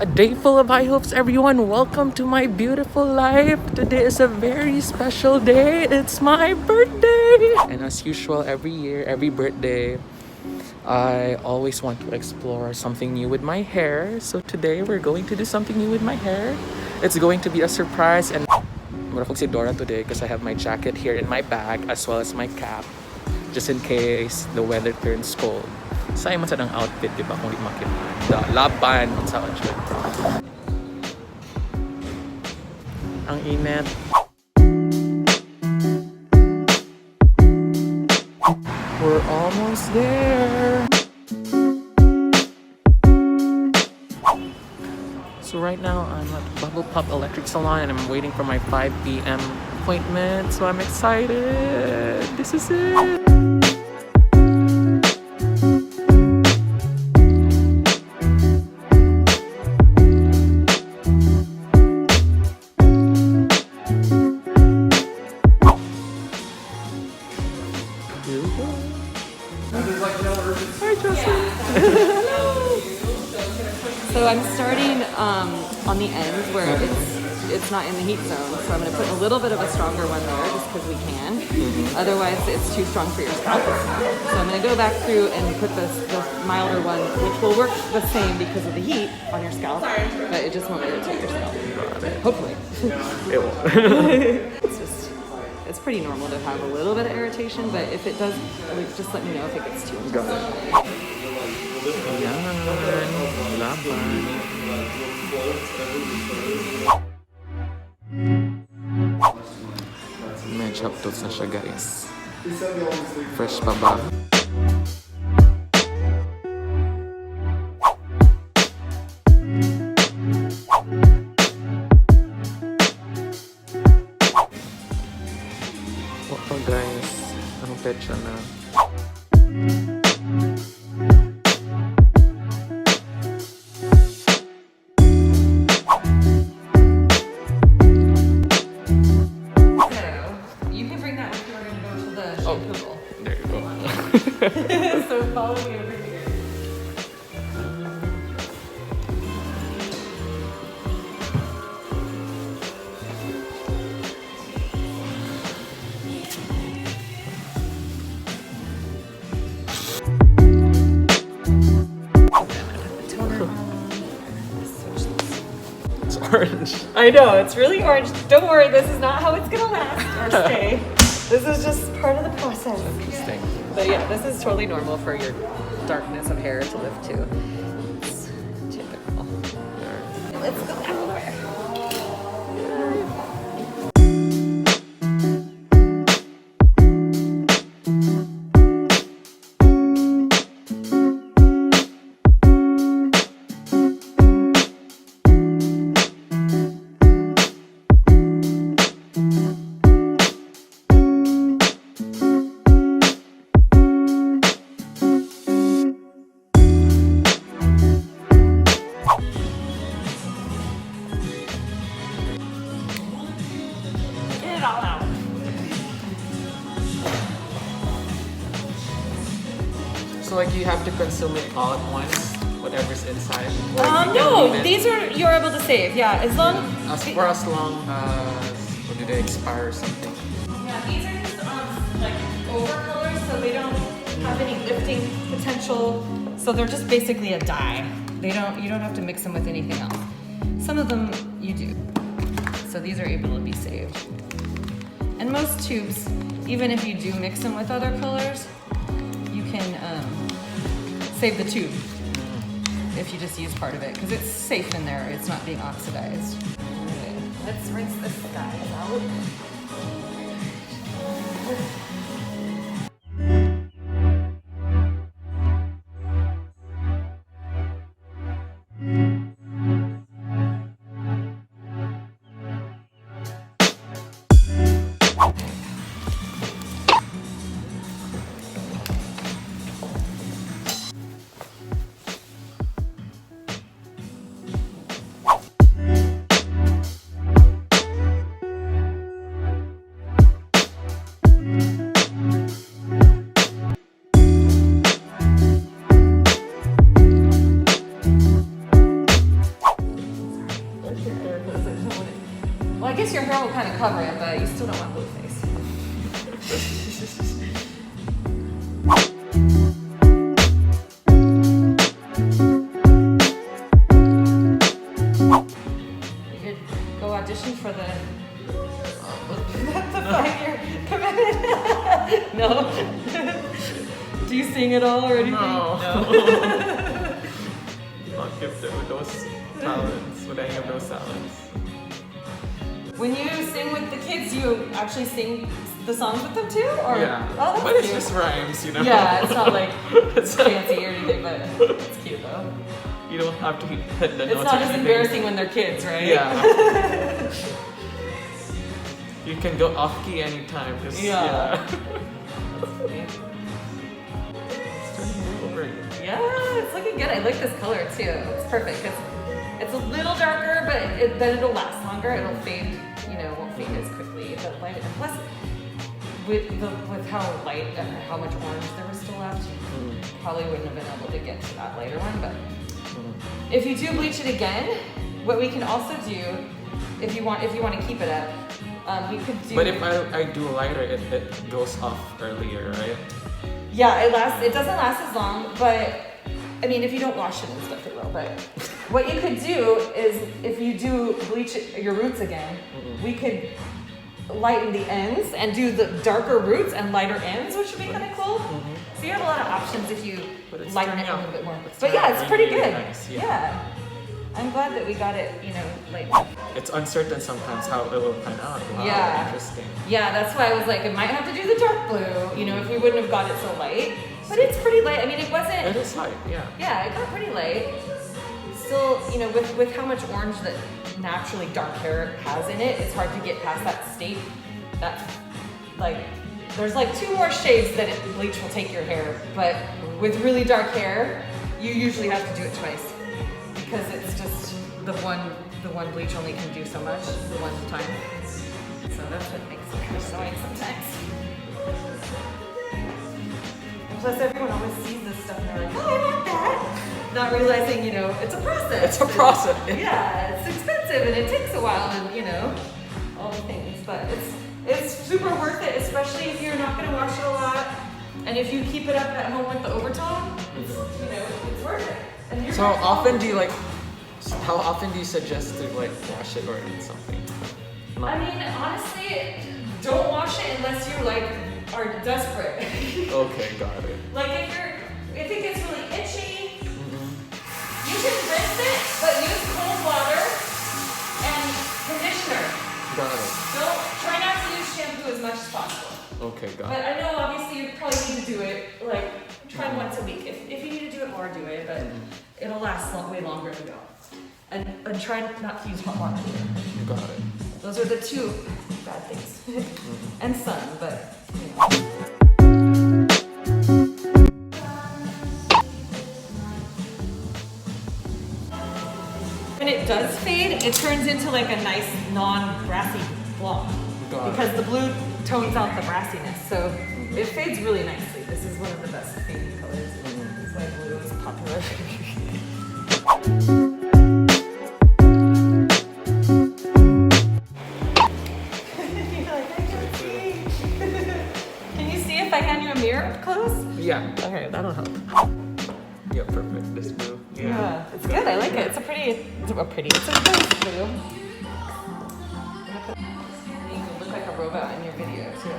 A day full of high hopes, everyone. Welcome to my beautiful life. Today is a very special day. It's my birthday. And as usual, every year, every birthday, I always want to explore something new with my hair. So today, we're going to do something new with my hair. It's going to be a surprise. And I'm gonna si Dora today because I have my jacket here in my bag as well as my cap. Just in case the weather turns cold. Sayang man sa ng outfit, di ba? Kung di makita. Laban sa budget. Ang init. We're almost there. So right now I'm at Bubble Pop Electric Salon and I'm waiting for my 5 p.m. appointment. So I'm excited. This is it. Hi, Jocelyne. So I'm starting on the ends where it's not in the heat zone. So I'm going to put a little bit of a stronger one there just because we can. Otherwise, it's too strong for your scalp. So I'm going to go back through and put the milder one, which will work the same because of the heat on your scalp, but it just won't irritate your scalp. Hopefully. It won't. It's pretty normal to have a little bit of irritation, but if it does, just let me know if it gets too intense. Got it. May Jumpdt na siya, guys. Fresh pa ba? Oh guys, anong petsa na? You can bring that if you are going to go to the shampoo bowl. There you go. So follow me over here. It's orange. I know, it's really orange. Don't worry, this is not how it's gonna last or stay. This is just part of the process. Interesting. But yeah, this is totally normal for your darkness of hair to live to. It's typical. Let's go that way. It all out. So like you have to consume it all at once, whatever's inside. No, these are you're able to save. Yeah, as long as long as or do they expire or something? Yeah, these are just like over colors, so they don't have any lifting potential. So they're just basically a dye. You don't have to mix them with anything else. Some of them you do. So these are able to be saved. And most tubes, even if you do mix them with other colors, you can save the tube if you just use part of it, because it's safe in there, it's not being oxidized. Okay, let's rinse this guy out. You could go audition for the 5-year commitment. No. Do you sing at all or anything? No. Not gifted with those talents, with any of those talents. When you sing with the kids, you actually sing the songs with them too? Or? Yeah, Oh, that's but it's cute. just rhymes, you know? Yeah, it's not like fancy or anything, but it's cute though. You don't have to hit the notes. It's not or as anything. embarrassing when they're kids, right? Yeah. You can go off key anytime. Just, Yeah. Great. Yeah, it's looking good. I like this color too. It's perfect because it's a little darker, but then it'll last longer. It'll fade, won't fade as quickly. But light, and plus, with how light and how much orange there was still left, probably wouldn't have been able to get to that lighter one. But if you do bleach it again, what we can also do, if you want to keep it up, we could do. But if I do lighter, it goes off earlier, right? Yeah, it doesn't last as long, but I mean, if you don't wash it and stuff, it will. But what you could do is, if you do bleach your roots again, we could lighten the ends and do the darker roots and lighter ends, which would be kind of cool. So you have a lot of options if you lighten it a little bit more. But yeah, it's pretty good. Nice, yeah. I'm glad that we got it, light. It's uncertain sometimes how it will pan out. Wow, Yeah. interesting. Yeah, that's why I was like, I might have to do the dark blue, if we wouldn't have got it so light. But it's pretty light. I mean, it wasn't. It is light, yeah. Yeah, it got pretty light. Still, with how much orange that naturally dark hair has in it, it's hard to get past that state. There's like 2 more shades that bleach will take your hair, but with really dark hair, you usually have to do it twice because it's just the one bleach only can do so much the one time. So that's what makes it kind of annoying sometimes. Plus, everyone always sees this stuff and they're like, oh, I want that. Not realizing, it's a process. It's a process. Yeah, it's expensive and it takes a while and, all the things. But it's super worth it, especially if you're not going to wash it a lot. And if you keep it up at home with the overtone, it's worth it. And So often do you how often do you suggest to wash it or something? I mean, honestly, don't wash it unless you are desperate. Okay, got it. If it gets really itchy, you can rinse it, but use cold water and conditioner. Got it. Try not to use shampoo as much as possible. Okay, got But it. I know obviously you probably need to do it try once a week. If you need to do it more, do it, but it'll last way longer if you don't. And try not to use hot water. Got it. Those are the 2 bad things. And sun, but when it does fade, it turns into a nice non-brassy blonde. Got it. Because the blue tones out the brassiness. So it fades really nicely. This is one of the best fading colors. That's why blue is popular. Can you see if I hand you a mirror up close? Yeah. Okay, that'll help. Yeah, perfect. This blue. Yeah, it's good. I like it. It's a nice blue. You can look like a robot in your video too.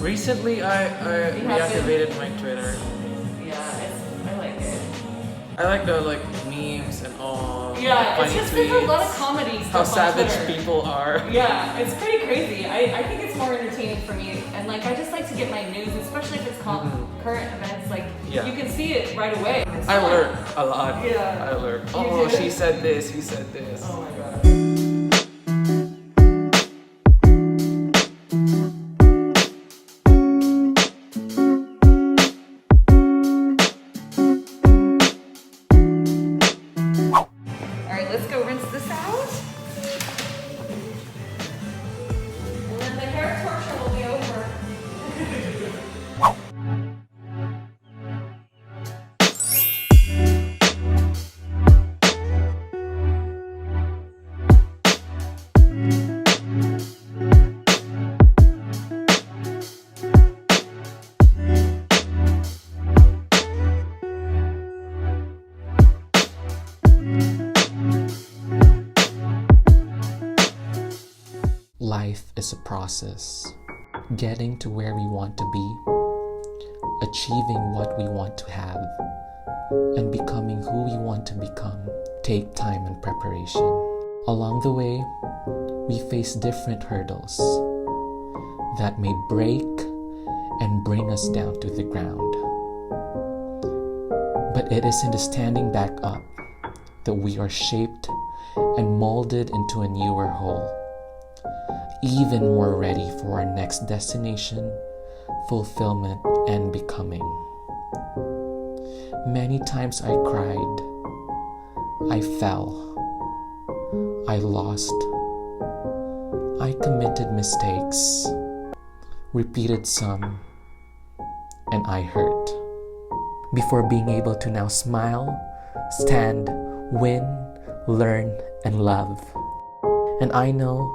Recently, I reactivated my Twitter. Yeah, I like it. I like the memes and all. Yeah, funny it's just tweets, there's a lot of comedy stuff how on savage Twitter. people are. Yeah, it's pretty crazy. I think it's more entertaining for me, and I just like to get my news, especially if it's current events. Yeah. You can see it right away. It's I fun. learn a lot. Yeah. I learn. You Oh, do? she said this. He said this. Oh my god. Alright, let's go rinse this out. Life is a process. Getting to where we want to be, achieving what we want to have, and becoming who we want to become take time and preparation. Along the way, we face different hurdles that may break and bring us down to the ground. But it is in the standing back up that we are shaped and molded into a newer whole, even more ready for our next destination, fulfillment, and becoming. Many times I cried, I fell, I lost, I committed mistakes, repeated some, and I hurt. Before being able to now smile, stand, win, learn, and love. And I know,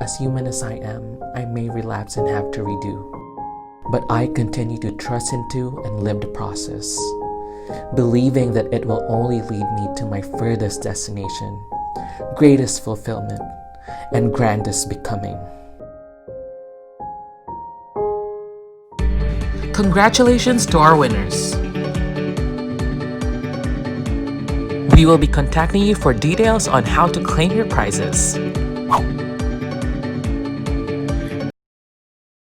as human as I am, I may relapse and have to redo. But I continue to trust into and live the process, believing that it will only lead me to my furthest destination, greatest fulfillment, and grandest becoming. Congratulations to our winners! We will be contacting you for details on how to claim your prizes.